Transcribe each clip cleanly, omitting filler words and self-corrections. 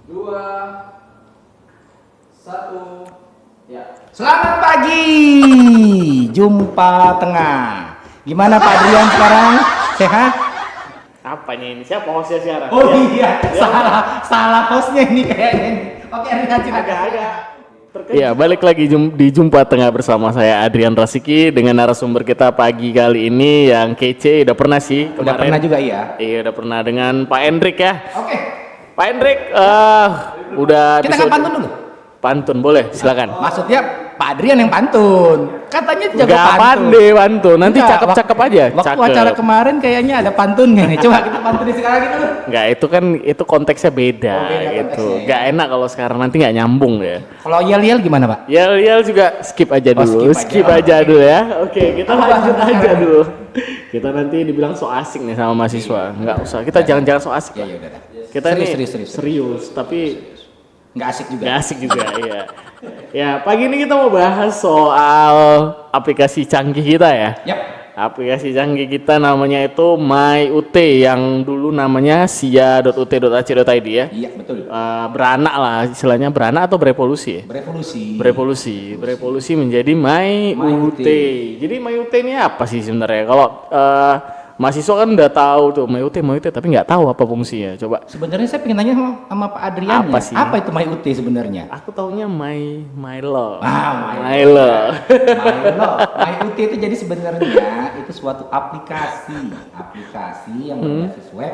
dua, satu, ya. Selamat pagi, jumpa tengah. Gimana Pak Adrian sekarang? Sehat? Apanya ini? Siapa hostnya sekarang? Oh iya, salah hostnya ini kayaknya. Oke, Adrian silakan. Agak-agak. Iya, balik lagi di Jumpa Tengah bersama saya Adrian Rasiki dengan narasumber kita pagi kali ini yang kece. Udah pernah sih kemarin. Udah pernah juga ya? Iya, udah pernah dengan Pak Hendrik ya. Oke. Pak Hendrik, udah Kita nggak pantun dulu? Pantun boleh, silakan. Maksudnya Pak Adrian yang pantun. Katanya jago Gak pantun. pandai pantun, nanti Enggak, cakep-cakep aja. Waktu Cakep. acara kemarin kayaknya ada pantunnya nih. Coba kita pantunin sekarang gitu. Enggak, itu konteksnya beda, Oh, beda gitu. konteksnya, ya. Gak enak kalau sekarang nanti nggak nyambung ya. Kalau yel-yel gimana Pak? Yel juga skip aja dulu, skip aja aja. dulu ya. Oke, kita Apa lanjut bahasan aja sekarang? dulu. Kita nanti dibilang so asik nih sama mahasiswa. Enggak usah, kita jangan so asik. Ya Lah. udah. Kita Serius. serius, tapi Nggak asik juga. nggak asik juga, iya. Ya, pagi ini kita mau bahas soal aplikasi canggih kita ya. Yap. Aplikasi canggih kita namanya itu MyUT yang dulu namanya sia.ut.ac.id ya. Iya betul. Beranak lah, istilahnya beranak atau berevolusi ya? Berevolusi menjadi MyUT. Jadi MyUT ini apa sih sebenarnya? Kalau mahasiswa kan udah tahu tuh MyUT, tapi nggak tahu apa fungsinya. Coba. Sebenarnya saya pengen tanya sama Pak Adrian. Apa sih? Apa itu MyUT sebenarnya? Aku taunya MyLo. MyLo. MyUT itu jadi sebenarnya itu suatu aplikasi yang berbasis web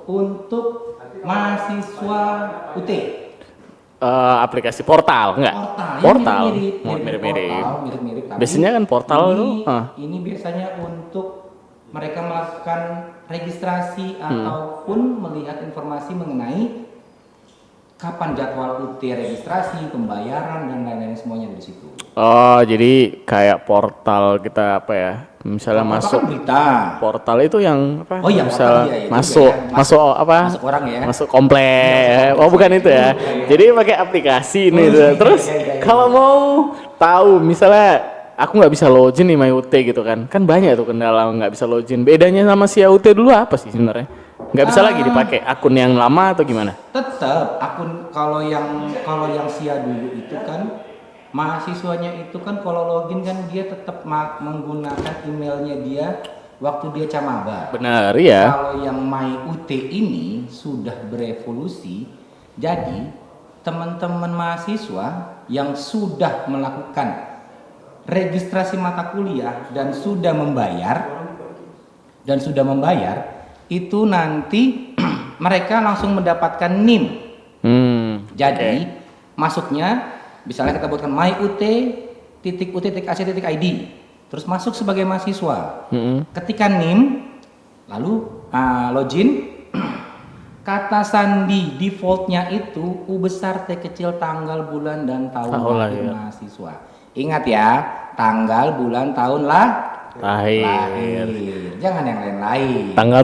untuk mahasiswa UT. Aplikasi portal enggak? Portal. Mirip-mirip. Tapi Biasanya kan portal ini, tuh. Ini biasanya untuk mereka melakukan registrasi ataupun melihat informasi mengenai kapan jadwal UT registrasi, pembayaran dan lain-lain semuanya dari situ. Oh, jadi kayak portal kita apa ya? Misalnya Portal masuk kan berita. portal itu yang apa? Oh iya, misal portal, iya, masuk juga ya. masuk apa? Masuk orang ya. Masuk komplek. Oh, bukan itu ya. Jadi pakai aplikasi nih. iya, Terus iya. kalau mau tahu misalnya aku nggak bisa login nih MyUT gitu kan banyak tuh kendala nggak bisa login. Bedanya sama si AUT dulu apa sih sebenarnya? Nggak bisa lagi dipakai akun yang lama atau gimana? Tetap akun kalau yang SIA dulu itu kan mahasiswanya itu kan kalau login kan dia tetap menggunakan emailnya dia waktu dia camaba. Benar ya. Kalau yang MyUT ini sudah berevolusi, jadi teman-teman mahasiswa yang sudah melakukan registrasi mata kuliah dan sudah membayar itu nanti mereka langsung mendapatkan NIM. Jadi masuknya misalnya kita buatkan myut.ut.ac.id terus masuk sebagai mahasiswa. Ketika NIM lalu login kata sandi defaultnya itu U besar T kecil tanggal bulan dan tahun lahir mahasiswa. Ingat ya, tanggal, bulan, tahun lahir. Jangan yang lain-lain. Tanggal.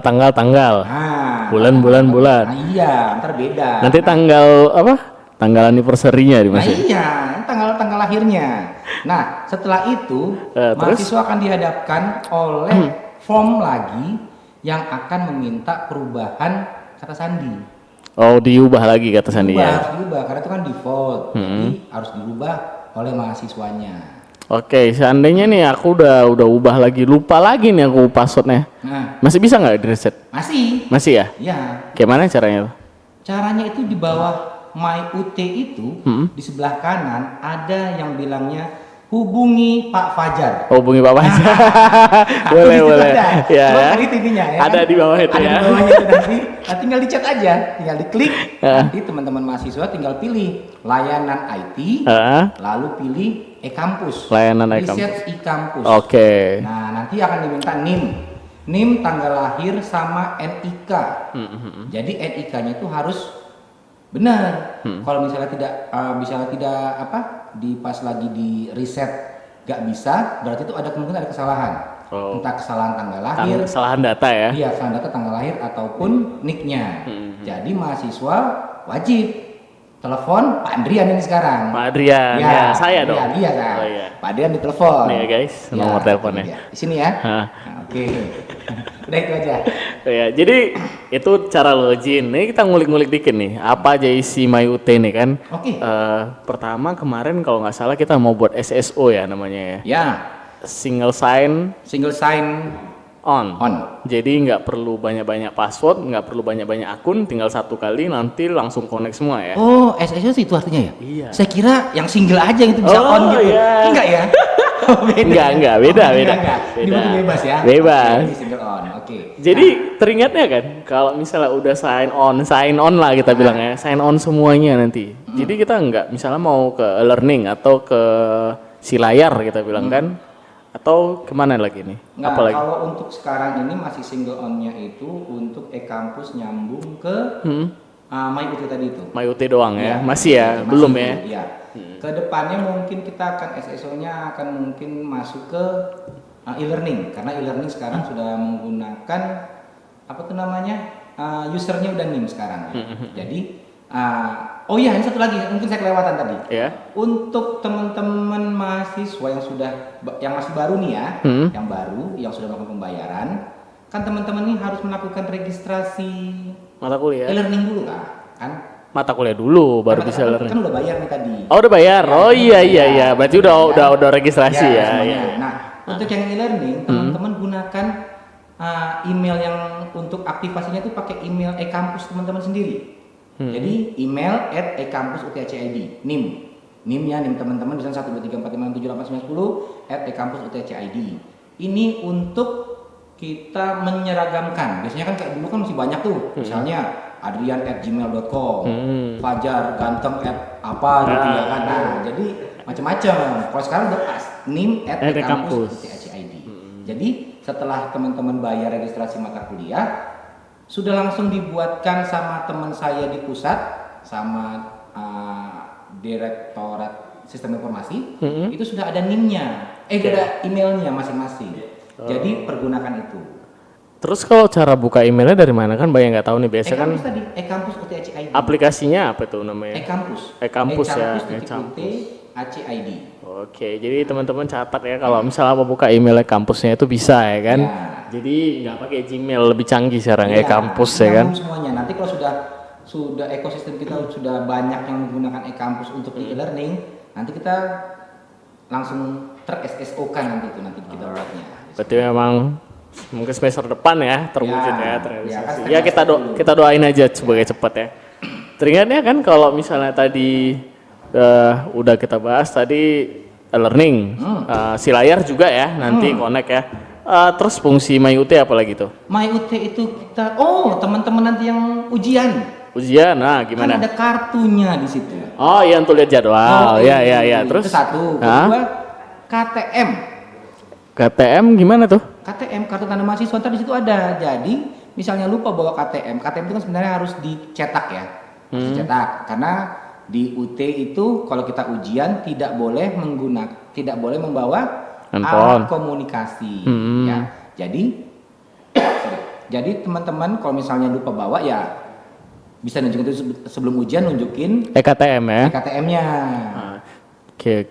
Bulan. Nah, iya, ntar beda. Nanti tanggal apa? Tanggal anniversary-nya di Nah masih. iya, tanggal lahirnya. Nah, setelah itu mahasiswa akan dihadapkan oleh form lagi yang akan meminta perubahan kata sandi. Oh, diubah lagi kata sandi ya. Harus diubah karena itu kan default. Jadi harus diubah oleh mahasiswanya. Oke, seandainya nih aku udah ubah lagi, lupa lagi nih aku passwordnya. Nah, Masih bisa nggak di reset? masih ya? Iya. Gimana caranya? Caranya itu di bawah MyUT itu di sebelah kanan ada yang bilangnya hubungi Pak Fajar. Oh, hubungi Pak Fajar. boleh. Ada. Ya. Tadi TV-nya ya. Ada di bawah itu ada ya. Di bawahnya itu nanti. Nah, tinggal dicet aja, tinggal diklik. Nanti teman-teman mahasiswa tinggal pilih layanan IT, lalu pilih e-kampus. Layanan e-kampus. Riset e-kampus. Oke. Nah, nanti akan diminta NIM, tanggal lahir sama NIK. Jadi NIK-nya itu harus benar. Kalau misalnya tidak pas lagi di reset gak bisa, berarti itu ada kemungkinan ada kesalahan. Entah kesalahan tanggal lahir, kesalahan data ya. iya, kesalahan data tanggal lahir ataupun NIK-nya. Jadi mahasiswa wajib telepon Pak Andrian ini sekarang. Pak Adrian, ya, saya dong. Iya, dia kan. Oh, iya. Pak Andrian ditelepon. Nih ya guys, nomor teleponnya. Ini dia. Di sini ya. Hah. Nah, oke. Udah itu aja. Ya, jadi itu cara login. Nih kita ngulik-ngulik dikit nih. Apa aja isi MyUT nih kan? Oke. Pertama kemarin kalau nggak salah kita mau buat SSO ya namanya ya. Ya, Single sign single sign on. on. Jadi nggak perlu banyak-banyak password, nggak perlu banyak-banyak akun, tinggal satu kali nanti langsung connect semua ya. Oh, SSO itu artinya ya? Iya. Saya kira yang single aja itu bisa Oh, on gitu. iya. Enggak ya? Oh, beda. Enggak, beda, Oh, beda. enggak. Ini Beda. berarti bebas ya? Bebas. Oke, ini single on. Oke. Jadi teringatnya kan kalau misalnya udah sign on lah kita bilang ya, sign on semuanya nanti. Jadi kita nggak misalnya mau ke learning atau ke si layar kita bilang kan, atau kemana lagi nih? Nah, Apalagi? kalau untuk sekarang ini masih single on-nya itu untuk e-kampus nyambung ke MyUT tadi itu. MyUT doang ya, Ya, masih ya, masih belum dulu, ya. Iya. Kedepannya mungkin kita akan SSO-nya akan mungkin masuk ke e-learning karena e-learning sekarang sudah menggunakan apa tuh namanya usernya udah NIM sekarang. Jadi oh iya ini satu lagi mungkin saya kelewatan tadi. Ya. Untuk teman-teman mahasiswa yang masih baru nih ya, yang baru yang sudah melakukan pembayaran, kan teman-teman ini harus melakukan registrasi Mata kuliah. e-learning dulu kan? Mata kuliah dulu baru bisa learning. Kan udah bayar nih tadi. Oh udah bayar. Ya, Oh iya iya bayar. iya. Berarti udah registrasi ya. semuanya. Iya. Nah, untuk yang e-learning teman-teman gunakan email yang untuk aktivasinya itu pakai email e-kampus teman-teman sendiri. Jadi email @ekampus.uthid NIM. NIM-nya NIM teman-teman bisa 12345678910 @ekampus.uthid. Ini untuk kita menyeragamkan. Biasanya kan kayak dulu kan masih banyak tuh. Misalnya adrian@gmail.com, Fajar ganteng apa gitu ya kan. Nah, jadi macam-macam. Kalau sekarang udah pas NIM @ekampus.uthid. Jadi setelah teman-teman bayar registrasi mata kuliah, sudah langsung dibuatkan sama teman saya di pusat sama Direktorat Sistem Informasi. Itu sudah ada NIM-nya. Ada emailnya masing-masing. Jadi pergunakan itu. Terus kalau cara buka emailnya dari mana kan banyak nggak tahu nih biasa kan E-kampus tadi, e-kampus.uthid. aplikasinya apa tuh namanya? E-kampus. E-kampus ya, e-kampus.uthid. Oke, jadi teman-teman catat ya kalau misalnya mau buka email kampusnya itu bisa ya kan. Ya. Jadi nggak pakai Gmail, lebih canggih sekarang Iya, e-kampus ya kan. nyambung semuanya. Nanti kalau sudah ekosistem kita sudah banyak yang menggunakan e-kampus untuk e-learning, nanti kita langsung ter-SSO-kan nanti kita buatnya. Berarti memang mungkin semester depan ya terwujud ya, Ya, terrealisasi. kan Ya kita doain aja sebagai cepat ya. Teringatnya kan kalau misalnya tadi udah kita bahas tadi learning, si layar juga ya nanti connect ya. Terus fungsi MyUT apa lagi tuh? MyUT itu kita, teman-teman nanti yang ujian, Ujian, nah kan gimana? ada kartunya di situ. Oh iya untuk lihat jadwal, ya ya ya. Itu Terus satu, Hah? kedua KTM. KTM gimana tuh? KTM kartu tanda mahasiswa ntar di situ ada. Jadi misalnya lupa bawa KTM, KTM itu kan sebenarnya harus dicetak ya, harus dicetak karena di UT itu kalau kita ujian tidak boleh membawa Handphone. alat komunikasi. Ya, jadi teman-teman kalau misalnya lupa bawa ya bisa nunjukin itu sebelum ujian nunjukin KTM ya. KTM-nya. Oke.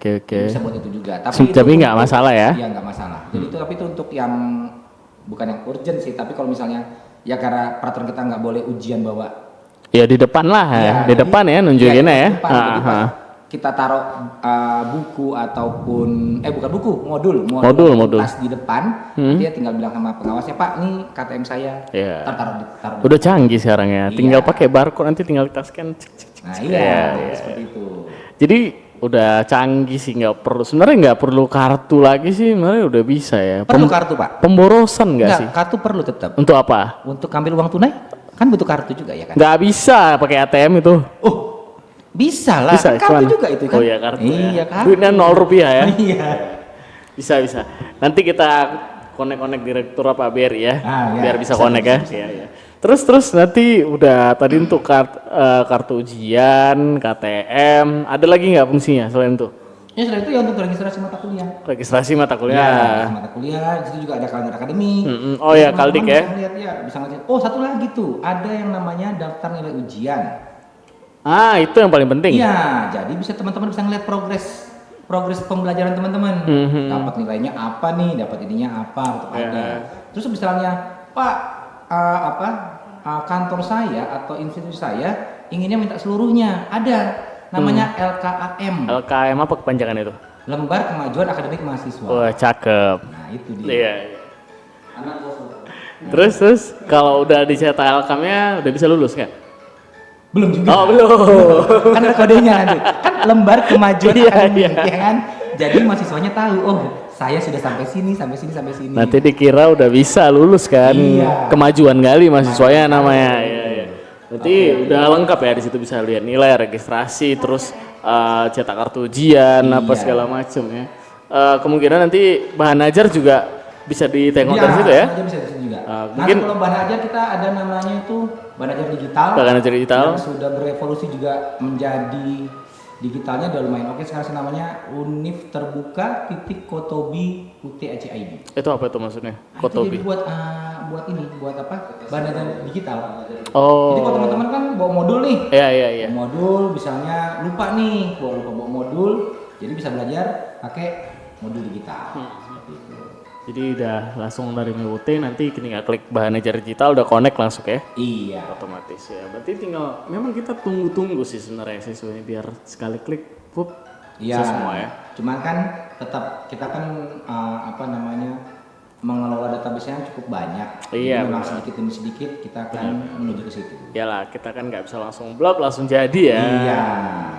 Bisa buat itu juga. Tapi nggak masalah ya? Iya nggak masalah. Jadi tapi itu untuk yang bukan yang urgent sih. Tapi kalau misalnya ya karena peraturan kita nggak boleh ujian bawa. Ya di depan lah ya, di jadi- depan ya nunjukinnya ya. di depan. Jadi pas kita taruh buku ataupun bukan buku, modul tas di depan, dia tinggal bilang sama pengawasnya, Pak, ini KTM saya. Iya. Taruh di Udah canggih sekarang ya, tinggal Iya. pakai barcode nanti tinggal kita scan. Nah Iya. seperti itu. Jadi udah canggih sih, nggak perlu sebenarnya nggak perlu kartu lagi sih, sebenarnya udah bisa ya. Perlu kartu Pak? Pemborosan nggak sih? Kartu perlu tetap. Untuk apa? Untuk ambil uang tunai kan butuh kartu juga ya kan? Nggak bisa pakai ATM itu. Bisa lah, Bisa, kan kartu cuman- juga itu kan? Oh iya kartu. Iya ya. kartu. Duitnya 0 rupiah ya. Iya. Bisa. Nanti kita connect direktur apa BRI ya, Ya, biar bisa connect ya. Iya. Terus nanti udah tadi untuk kartu ujian, KTM, ada lagi nggak fungsinya selain itu? Ya sudah itu ya untuk registrasi mata kuliah. Registrasi mata Ya, kuliah. mata kuliah, di situ juga ada kalender akademik. Oh ya, Teman-teman Kaldik ya. Bisa ngeliat ya, bisa ngeliat. Oh satu lagi tuh, ada yang namanya daftar nilai ujian. Itu yang paling penting. Iya, jadi bisa teman-teman bisa ngeliat progres pembelajaran teman-teman. Dapat nilainya apa nih, dapat ininya apa, tetap ada. Terus misalnya, Pak, kantor saya atau institusi saya inginnya minta seluruhnya, ada namanya LKAM. LKM apa kepanjangan itu? Lembar Kemajuan Akademik Mahasiswa. Wah, cakep. Nah, itu dia. Iya. Terus kalau udah dicetak LKM-nya udah bisa lulus nggak? Belum juga. Oh, belum. Kan ada kodenya nanti. Kan lembar kemajuan Iya, akademik, iya. ya kan? Jadi mahasiswanya tahu, oh, saya sudah sampai sini. Nanti dikira udah bisa lulus kan? Iya. Kemajuan kali mahasiswanya namanya. Iya. Berarti udah lengkap ya, di situ bisa lihat nilai, registrasi, terus cetak kartu ujian, apa segala macem ya. Kemungkinan nanti bahan ajar juga bisa ditengok dari situ ya. Bahan ajar bisa di situ juga. Mungkin Nanti kalau bahan ajar kita ada namanya itu bahan ajar digital. bahan ajar digital. Yang sudah berevolusi juga menjadi digitalnya udah lumayan oke. Sekarang namanya Univ Terbuka Kotobi UTACID. Itu apa itu maksudnya? Itu Kotobi. jadi buat apa? Bahan ajar digital. Oh. Jadi kalau teman-teman kan bawa modul nih. Iya. Bawa modul, misalnya lupa nih, bawa modul, jadi bisa belajar pakai modul digital. Seperti itu. Jadi udah langsung dari MUT, nanti tinggal klik bahan ajar digital, udah connect langsung ya. Iya. Otomatis ya. Berarti tinggal, memang kita tunggu sih sebenarnya siswanya biar sekali klik, pup, Iya. bisa semua ya. Cuman kan tetap kita kan mengelola database-nya cukup banyak. Iya, Jadi memang sedikit demi sedikit kita akan menuju ke situ. Iyalah, kita kan nggak bisa langsung blok langsung jadi ya. Iya.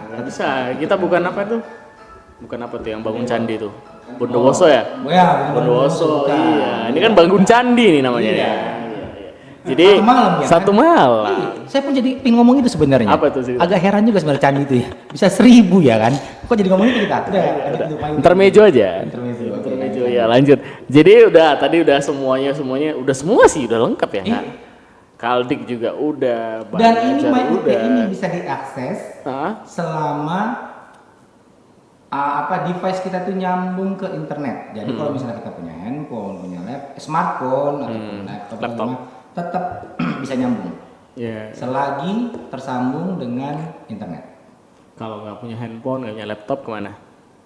Nggak bisa. Kita bukan apa tuh? Bukan apa tuh yang bangun candi tuh? Bondowoso ya? Oh ya, Bondowoso. bukan. Iya. Ini kan bangun candi nih namanya. Iya. Ya. Jadi Satu malam ya, satu kan? malam. Iya, saya pun jadi pingin ngomong itu sebenarnya. Apa tuh sih? Agak heran juga sebenarnya candi itu ya. Bisa 1000 ya kan? Kok jadi ngomong itu kita? Ada Intermezzo aja. Intermezzo. Ya lanjut. Jadi tadi udah semuanya udah semua sih udah lengkap ya. Kan? Kaldik juga udah. Dan ini Bahan ajar MyUT udah. ini bisa diakses selama device kita tuh nyambung ke internet. Jadi kalau misalnya kita punya handphone, punya smartphone ataupun laptop. Tetap bisa nyambung. Yeah. Selagi tersambung dengan internet. Kalau nggak punya handphone, nggak punya laptop kemana?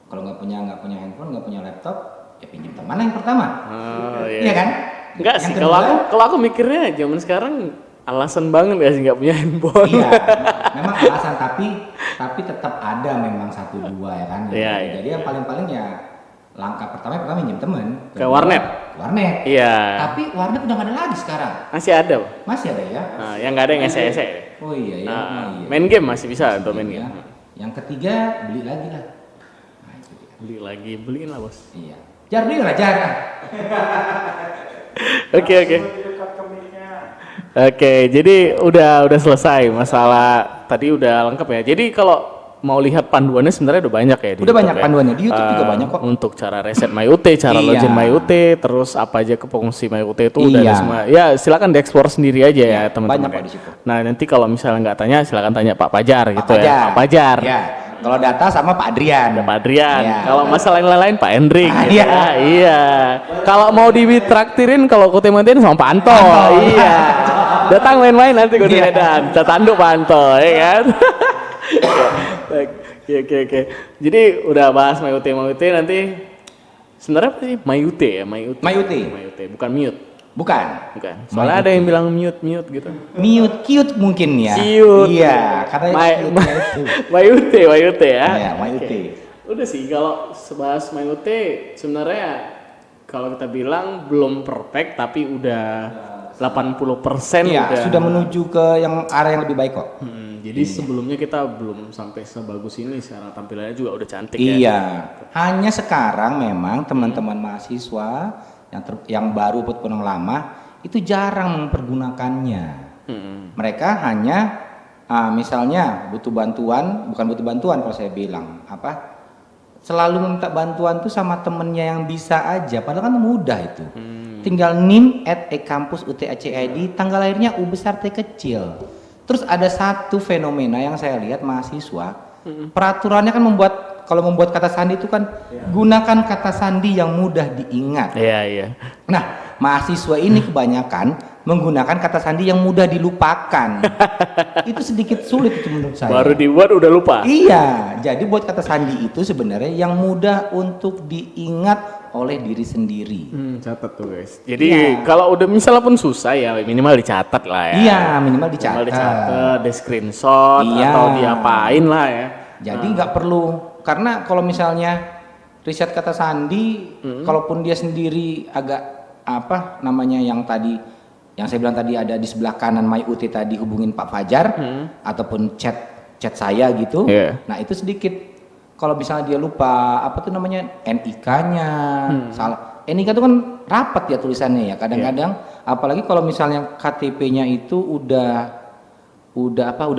Kalau nggak punya handphone, nggak punya laptop, ya pinjam teman yang pertama. Oh, Iya kan? Enggak Yang sih, kedua- kalau aku mikirnya zaman sekarang alasan banget ya sih nggak punya handphone. Iya, memang alasan tapi tetap ada memang 1-2 ya kan. Iya, Jadi yang paling-paling ya langkah pertama pinjam teman. Ke warnet. Warnet. Iya. Tapi warnet udah nggak ada lagi sekarang. Masih ada. Masih ada ya? Nah, yang nggak ada yang ese-ese. Oh iya ya. Iya. Main game masih bisa untuk main Iya. game. Yang ketiga beli lagi lah. Nah, itu dia. Beli lagi, beliin lah bos. Iya. Jar beli lah jar. Oke. Oke, jadi udah selesai masalah tadi udah lengkap ya. Jadi kalau mau lihat panduannya sebenarnya udah banyak ya di Udah YouTube banyak ya? panduannya di YouTube juga banyak kok. Untuk cara reset MyUT, cara Iya. login MyUT, terus apa aja ke fungsi MyUT itu udah ada Iya. semua. Ya silakan dieksplor sendiri aja ya teman-teman. banyak kok ya. di situ. Nah nanti kalau misalnya nggak tanya, silakan tanya Pak Pajar gitu ya. Fajar. Pak Pajar. Iya. Kalau data sama Pak Adrian. Ada Pak Adrian. Iya. Kalau masalah yang lain Pak Hendrik. Ah, gitu iya. ya. Iya. Kalau mau ditraktirin kalau Kote Mantin sama Pak Anto. Iya. Datang main-main nanti Kote Iya. Medan. Kita tanduk Pak Anto, ya kan? Oke. Jadi udah bahas MyUT nanti sebenarnya apa sih MyUT ya? MyUT, bukan mute. Bukan. Soalnya ada yang bilang mute gitu. Mute cute mungkin ya. Cute. Iya, katanya cute ya itu. MyUT ya. Iya, MyUT. Oke. Udah sih kalau sebahas MyUT sebenarnya kalau kita bilang belum perfect tapi udah 80% Iya, udah. sudah menuju ke yang arah yang lebih baik kok. Jadi sebelumnya kita belum sampai sebagus ini, secara tampilannya juga udah cantik ya. Iya. Hanya sekarang memang teman-teman mahasiswa yang baru ataupun yang lama itu jarang mempergunakannya. Mereka hanya misalnya butuh bantuan, bukan butuh bantuan kalau saya bilang selalu minta bantuan tuh sama temennya yang bisa aja, padahal kan mudah itu. Tinggal nim@ekampus.utacid, tanggal lahirnya U besar T kecil. Terus ada satu fenomena yang saya lihat mahasiswa, peraturannya kan kalau membuat kata sandi itu kan gunakan kata sandi yang mudah diingat. Iya. Nah, mahasiswa ini kebanyakan menggunakan kata sandi yang mudah dilupakan. Itu sedikit sulit itu menurut saya. Baru dibuat udah lupa. Iya, jadi buat kata sandi itu sebenarnya yang mudah untuk diingat oleh diri sendiri. Catat tuh guys. Jadi kalau udah misalnya pun susah ya minimal dicatat lah ya. Iya, minimal dicatat. Minimal dicatat, di screenshot atau diapain lah ya. Jadi nggak perlu, karena kalau misalnya riset kata sandi, kalaupun dia sendiri agak apa namanya yang tadi, yang saya bilang tadi ada di sebelah kanan MyUT tadi hubungin Pak Fajar ataupun chat saya gitu. Nah itu sedikit. Kalau misalnya dia lupa apa tuh namanya NIK-nya, salah. NIK itu kan rapat ya tulisannya ya. Kadang-kadang apalagi kalau misalnya KTP-nya itu udah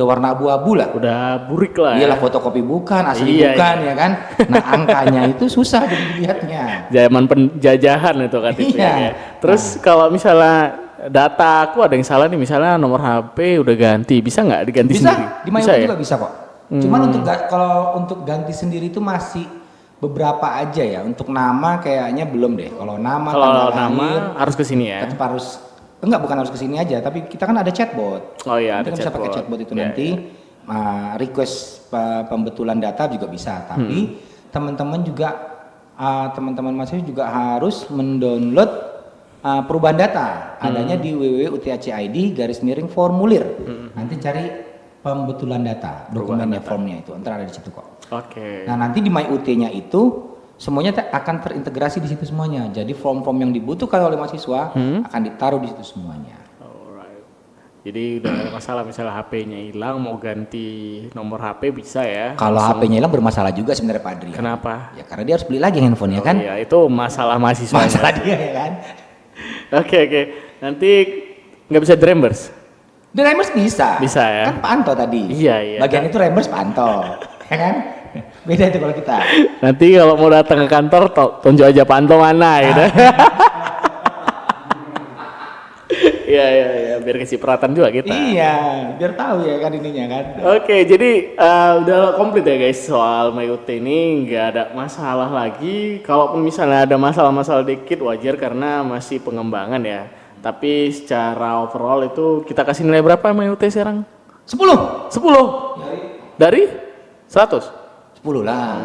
warna abu-abu lah. Udah burik lah. Iyalah fotokopi bukan, asli bukan ya kan. Nah, angkanya itu susah dilihatnya. Zaman penjajahan itu KTP-nya. Iya. Terus kalau misalnya data aku ada yang salah nih, misalnya nomor HP udah ganti, bisa nggak diganti sendiri? Di MyUT juga bisa kok. Cuman kalau untuk ganti sendiri itu masih beberapa aja ya. Untuk nama kayaknya belum deh. Kalau nama harus ke sini ya. Tetap harus bukan harus ke sini aja, tapi kita kan ada chatbot. Oh iya, kita ada bisa pakai chatbot itu nanti. Request pembetulan data juga bisa, tapi teman-teman teman-teman mahasiswa juga harus mendownload perubahan data adanya di www.uthid/formulir. Nanti cari pembetulan data, dokumennya, formnya itu, ntar ada di situ kok. Oke. Nah nanti di MyUT-nya itu semuanya akan terintegrasi di situ semuanya. Jadi form-form yang dibutuhkan oleh mahasiswa akan ditaruh di situ semuanya. Alright. Jadi udah ada masalah misalnya HP-nya hilang mau ganti nomor HP bisa ya. Kalau HP-nya hilang bermasalah juga sebenarnya Pak Adri. Kenapa? Ya karena dia harus beli lagi handphone ya kan. Iya itu masalah mahasiswa. Masalah dia ya kan. Oke. Nanti nggak bisa di reimburse? Di reimburse bisa. Bisa ya. Kan Pak Anto tadi. Iya. Bagian itu reimburse Pak Anto. Ya kan? Beda itu kalau kita. Nanti kalau mau datang ke kantor tunjuk aja Pak Anto mana gitu. Iya, biar kecipratan juga kita. Iya, biar tahu ya kan ininya kan. Oke, jadi udah komplit ya guys soal MyUT ini, nggak ada masalah lagi. Kalaupun misalnya ada masalah-masalah dikit wajar karena masih pengembangan ya. Tapi secara overall itu kita kasih nilai berapa MyUT sekarang? 10. 10? Dari 100? 10 lah.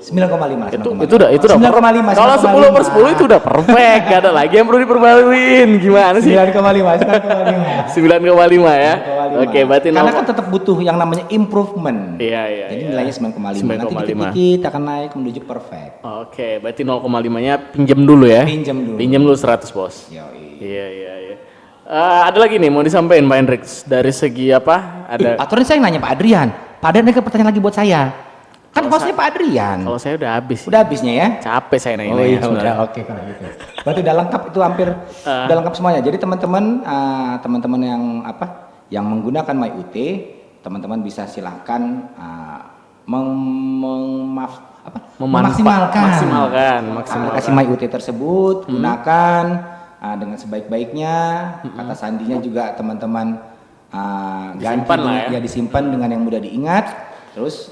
9,5. Itu udah 9,5. Kalau 10/10 itu udah perfect, gak ada lagi yang perlu diperbaruin. Gimana sih? 9,5 ya. Oke, berarti karena kan tetap butuh yang namanya improvement. Iya. Jadi nilainya 9,5. Nanti dikit-dikit akan naik menuju perfect. Oke, berarti 0,5-nya pinjam dulu ya. Pinjam dulu 100, Bos. Iya. Ada lagi nih mau disampaikan Pak Hendrik dari segi apa? Ada. Aturan saya nanya Pak Adrian. Pak Adrian ada pertanyaan lagi buat saya. Kan hostnya Pak Adrian. Kalau saya udah habis. Udah habisnya ya? Capek saya nanya. Oh iya, udah oke kalau gitu. Berarti udah lengkap itu hampir udah lengkap semuanya. Jadi teman-teman yang menggunakan MyUT, teman-teman bisa silahkan memaksimalkan aplikasi MyUT tersebut, gunakan dengan sebaik-baiknya. Kata sandinya juga teman-teman disimpan dengan yang mudah diingat. Terus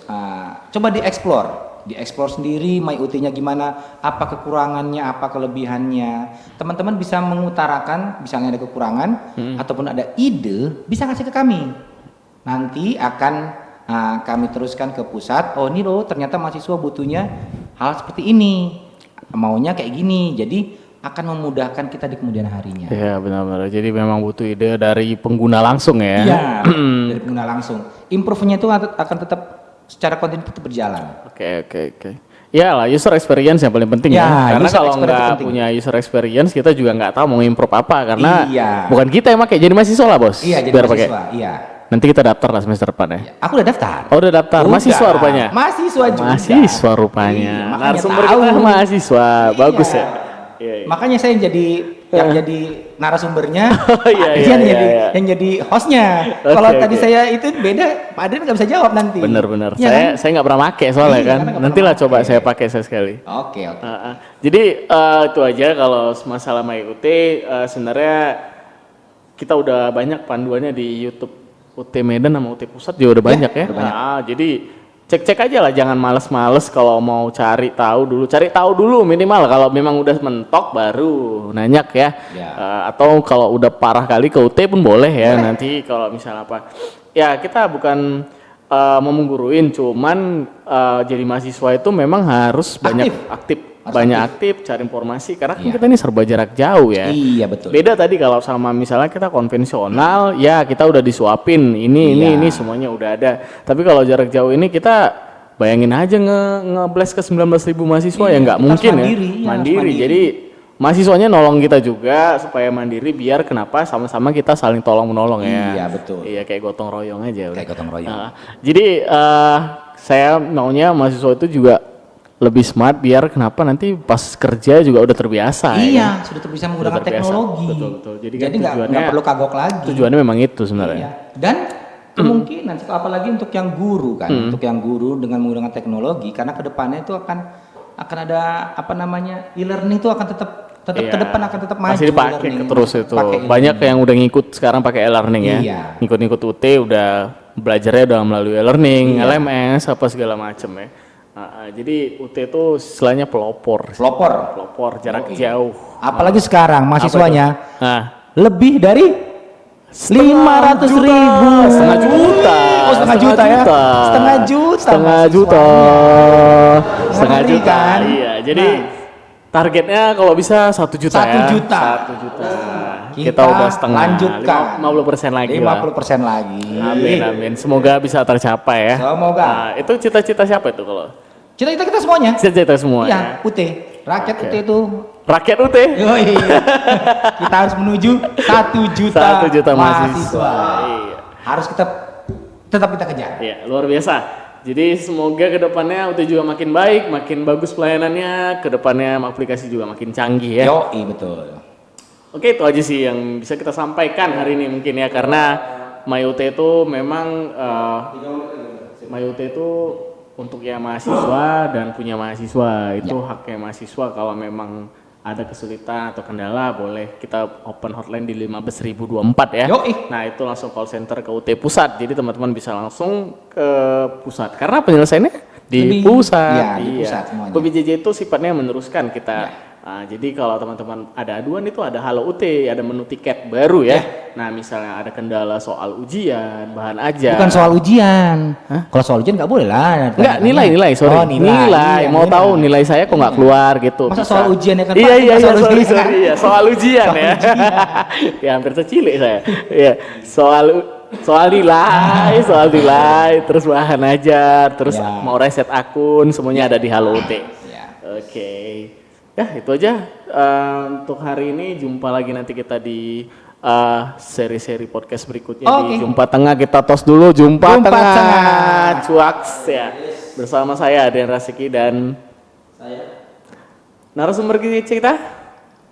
coba dieksplor sendiri MyUT-nya gimana, apa kekurangannya, apa kelebihannya. Teman-teman bisa mengutarakan, misalnya ada kekurangan ataupun ada ide, bisa kasih ke kami. Nanti akan kami teruskan ke pusat. Oh ini loh, ternyata mahasiswa butuhnya hal seperti ini, maunya kayak gini. Jadi akan memudahkan kita di kemudian harinya. Iya benar-benar. Jadi memang butuh ide dari pengguna langsung ya. Iya, dari pengguna langsung. Improve-nya itu akan tetap secara kontinu tetap berjalan. Oke. Ya lah, user experience yang paling penting ya. Karena kalau nggak punya user experience, kita juga nggak tahu mau improve apa. Karena bukan kita yang pakai, jadi mahasiswa lah bos. Iya, jadi biar mahasiswa. Pakai. Iya. Nanti kita daftar lah semester depan ya. Aku udah daftar. Oh udah daftar. Mahasiswa rupanya. Mahasiswa juga. Mahasiswa rupanya. Narasumber kita mahasiswa. Bagus ya. Iya. Makanya saya yang jadi narasumbernya, Iya. yang jadi hostnya. Kalau tadi saya itu beda, Pak Adrian nggak bisa jawab nanti. Bener. Ya, saya nggak pernah pakai soalnya kan. Nantilah coba saya pakai sekali. Oke. Jadi itu aja kalau masalah MyUT. Sebenarnya kita udah banyak panduannya di YouTube UT Medan sama UT Pusat juga udah banyak ya. Banyak. Jadi cek-cek aja lah, jangan males-males kalau mau cari tahu dulu minimal kalau memang udah mentok baru nanyak ya. Atau kalau udah parah kali ke UT pun boleh ya. Nanti kalau misalnya apa ya, kita bukan mau mengguruin, cuman jadi mahasiswa itu memang harus banyak aktif, cari informasi karena kan kita ini serba jarak jauh ya. Iya betul. Beda tadi kalau sama misalnya kita konvensional, ya kita udah disuapin ini semuanya udah ada. Tapi kalau jarak jauh ini kita bayangin aja nge-blast ke 19.000 mahasiswa ya nggak mungkin mandiri. Jadi mahasiswanya nolong kita juga supaya mandiri, biar kenapa sama-sama kita saling tolong menolong ya. Iya betul. Iya kayak gotong royong aja. Kayak gotong royong. Jadi saya maunya mahasiswa itu juga lebih smart biar kenapa nanti pas kerja juga udah terbiasa. Iya, sudah terbiasa menggunakan teknologi. Betul. Jadi nggak perlu kagok lagi. Tujuannya memang itu sebenarnya. Iya. Dan kemungkinan apalagi untuk yang guru kan, untuk yang guru dengan menggunakan teknologi, karena kedepannya itu akan ada e-learning itu akan tetap ke depan akan tetap maju. Masih dipakai terus itu. Banyak yang udah ngikut sekarang pakai e-learning ya. Ngikut-ngikut UT udah belajarnya udah melalui e-learning, LMS apa segala macem ya. Jadi UT itu istilahnya pelopor jarak jauh. Apalagi sekarang mahasiswanya lebih dari 500.000, setengah juta iya. Jadi targetnya kalau bisa 1 juta. Kita udah setengah, lanjutkan 50% lagi 50% lagi. Amin. Semoga bisa tercapai ya. Semoga. Itu cita-cita siapa itu kalau? Cita-cita kita semuanya. Cita-cita semua. Iya, UT. Rakyat UT itu. Rakyat UT. Kita harus menuju 1 juta mahasiswa. Iya. Harus tetap kita kejar. Iya, luar biasa. Jadi semoga kedepannya UT juga makin baik, makin bagus pelayanannya, kedepannya aplikasi juga makin canggih ya. Betul. Oke, itu aja sih yang bisa kita sampaikan hari ini mungkin ya, karena MyUT itu memang MyUT itu untuk yang mahasiswa dan punya mahasiswa, itu haknya mahasiswa. Kalau memang ada kesulitan atau kendala boleh kita open hotline di 15.024 ya. Nah itu langsung call center ke UT Pusat, jadi teman-teman bisa langsung ke pusat karena penyelesaiannya di pusat. Di pusat semuanya. PBJJ itu sifatnya meneruskan kita. Jadi kalau teman-teman ada aduan itu ada Halo UT, ada menu tiket baru ya. Nah misalnya ada kendala soal ujian, bahan ajar. Bukan soal ujian. Kalau soal ujian nggak boleh lah. Nggak, nilai. Sorry. Nilai. Mau tahu nilai saya kok nggak keluar gitu. Masa soal ujian ya kan? Iya, sorry. Soal ujian ya. Ya hampir tercilik saya. Iya, soal nilai, terus bahan ajar, terus mau reset akun, semuanya ada di Halo UT. Oke. Ya itu aja untuk hari ini. Jumpa lagi nanti kita di seri-seri podcast berikutnya di Jumpa Tengah. Kita tos dulu Jumpa Tengah. Cuaks ya. Bersama saya Aden Rasiki dan saya narasumber kita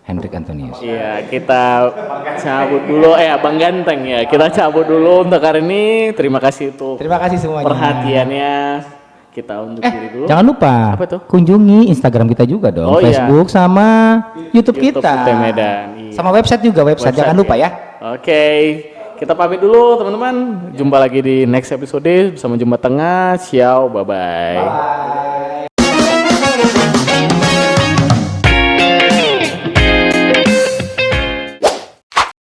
Hendrik Antonius. Iya, kita cabut dulu Bang Ganteng ya. Kita cabut dulu untuk hari ini. Terima kasih semuanya perhatiannya. Kita undur diri dulu. Jangan lupa kunjungi Instagram kita juga dong, Facebook sama YouTube kita. Medan. Iya. Sama website jangan lupa ya. Oke. Kita pamit dulu teman-teman. Jumpa lagi di next episode bersama Jumpa Tengah. Ciao, bye-bye.